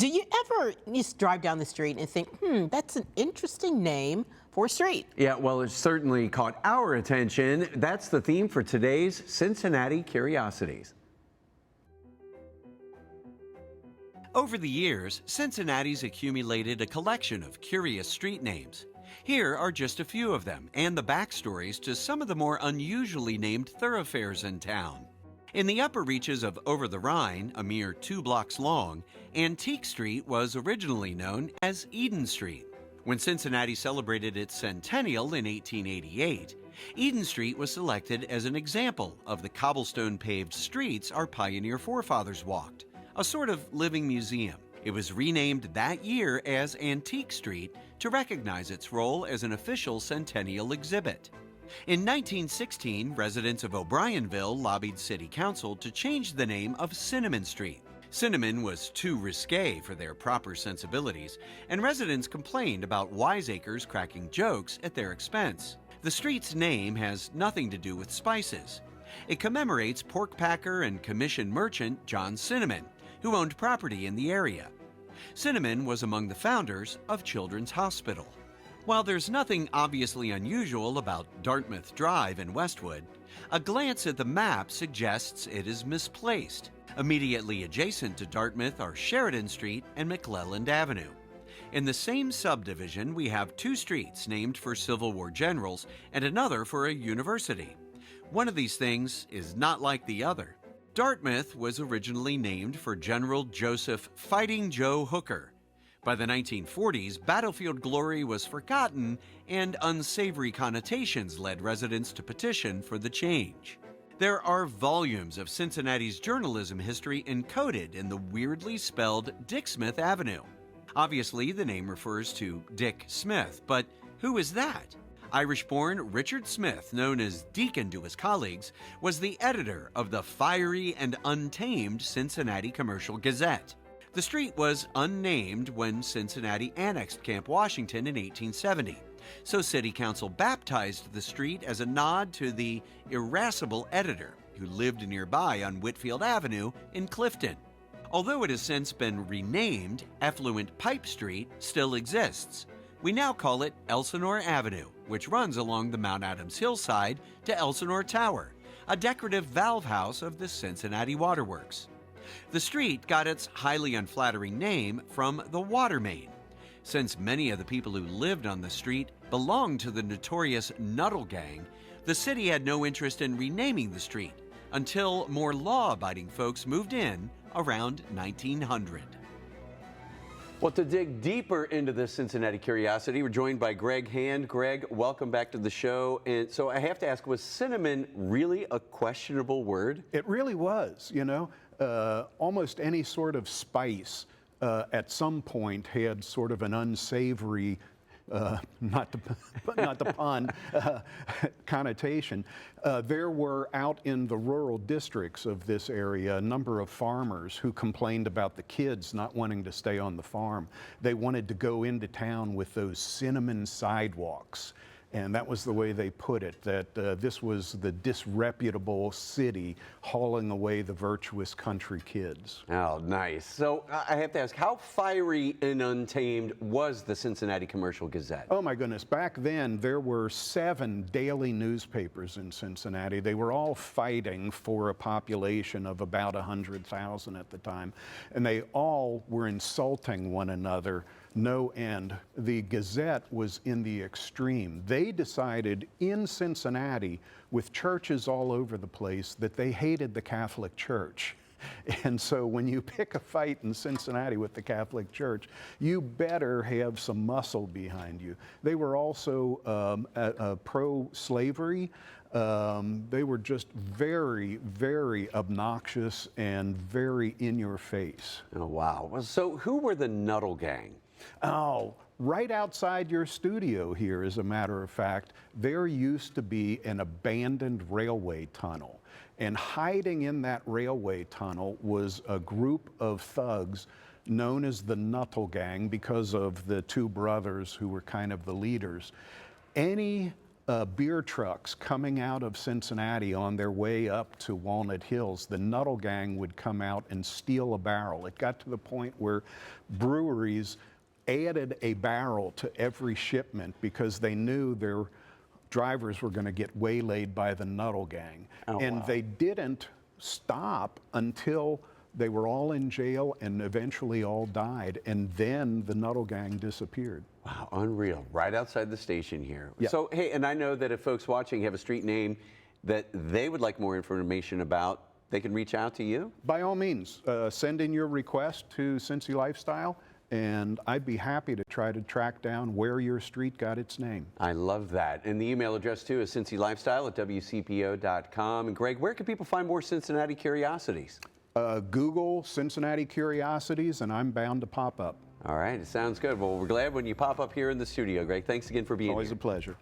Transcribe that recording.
Do you ever just drive down the street and think, that's an interesting name for a street? Yeah, well, it certainly caught our attention. That's the theme for today's Cincinnati Curiosities. Over the years, Cincinnati's accumulated a collection of curious street names. Here are just a few of them and the backstories to some of the more unusually named thoroughfares in town. In the upper reaches of Over the Rhine, a mere 2 blocks long, Antique Street was originally known as Eden Street. When Cincinnati celebrated its centennial in 1888, Eden Street was selected as an example of the cobblestone-paved streets our pioneer forefathers walked, a sort of living museum. It was renamed that year as Antique Street to recognize its role as an official centennial exhibit. In 1916, residents of O'Brienville lobbied City Council to change the name of Cinnamon Street. Cinnamon was too risque for their proper sensibilities, and residents complained about wiseacres cracking jokes at their expense. The street's name has nothing to do with spices. It commemorates pork packer and commission merchant John Cinnamon, who owned property in the area. Cinnamon was among the founders of Children's Hospital. While there's nothing obviously unusual about Dartmouth Drive in Westwood, a glance at the map suggests it is misplaced. Immediately adjacent to Dartmouth are Sheridan Street and McClelland Avenue. In the same subdivision, we have 2 streets named for Civil War generals and another for a university. One of these things is not like the other. Dartmouth was originally named for General Joseph Fighting Joe Hooker. By the 1940s, battlefield glory was forgotten and unsavory connotations led residents to petition for the change. There are volumes of Cincinnati's journalism history encoded in the weirdly spelled Dick Smith Avenue. Obviously, the name refers to Dick Smith, but who is that? Irish-born Richard Smith, known as Deacon to his colleagues, was the editor of the fiery and untamed Cincinnati Commercial Gazette. The street was unnamed when Cincinnati annexed Camp Washington in 1870, so City Council baptized the street as a nod to the irascible editor who lived nearby on Whitfield Avenue in Clifton. Although it has since been renamed, affluent Pipe Street still exists. We now call it Elsinore Avenue, which runs along the Mount Adams hillside to Elsinore Tower, a decorative valve house of the Cincinnati Waterworks. The street got its highly unflattering name from the water main. Since many of the people who lived on the street belonged to the notorious Nuttall Gang, the city had no interest in renaming the street until more law-abiding folks moved in around 1900. Well, to dig deeper into this Cincinnati Curiosity, we're joined by Greg Hand. Greg, welcome back to the show. And so I have to ask, was cinnamon really a questionable word? It really was, you know. Almost any sort of spice at some point had sort of an unsavory, not the pun, connotation. There were out in the rural districts of this area a number of farmers who complained about the kids not wanting to stay on the farm. They wanted to go into town with those cinnamon sidewalks. And that was the way they put it, that this was the disreputable city hauling away the virtuous country kids. Oh, nice. So I have to ask, how fiery and untamed was the Cincinnati Commercial Gazette? Oh my goodness, back then there were 7 daily newspapers in Cincinnati. They were all fighting for a population of about 100,000 at the time. And they all were insulting one another. No end. The Gazette was in the extreme. They decided in Cincinnati, with churches all over the place, that they hated the Catholic Church. And so when you pick a fight in Cincinnati with the Catholic Church, you better have some muscle behind you. They were also pro-slavery. They were just very, very obnoxious and very in your face. Oh, wow. So who were the Nuttall Gang? Oh, right outside your studio here, as a matter of fact, there used to be an abandoned railway tunnel. And hiding in that railway tunnel was a group of thugs known as the Nuttall Gang because of the 2 brothers who were kind of the leaders. Any beer trucks coming out of Cincinnati on their way up to Walnut Hills, the Nuttall Gang would come out and steal a barrel. It got to the point where breweries added a barrel to every shipment because they knew their drivers were going to get waylaid by the Nuttall Gang. And they didn't stop until they were all in jail and eventually all died. And then the Nuttall Gang disappeared. Wow, unreal. Right outside the station here. Yeah. So, hey, and I know that if folks watching have a street name that they would like more information about, they can reach out to you? By all means, send in your request to Cincy Lifestyle, and I'd be happy to try to track down where your street got its name. I love that. And the email address, too, is cincylifestyle@wcpo.com. And Greg, where can people find more Cincinnati Curiosities? Google Cincinnati Curiosities, and I'm bound to pop up. All right, it sounds good. Well, we're glad when you pop up here in the studio, Greg. Thanks again for being here. Always a pleasure.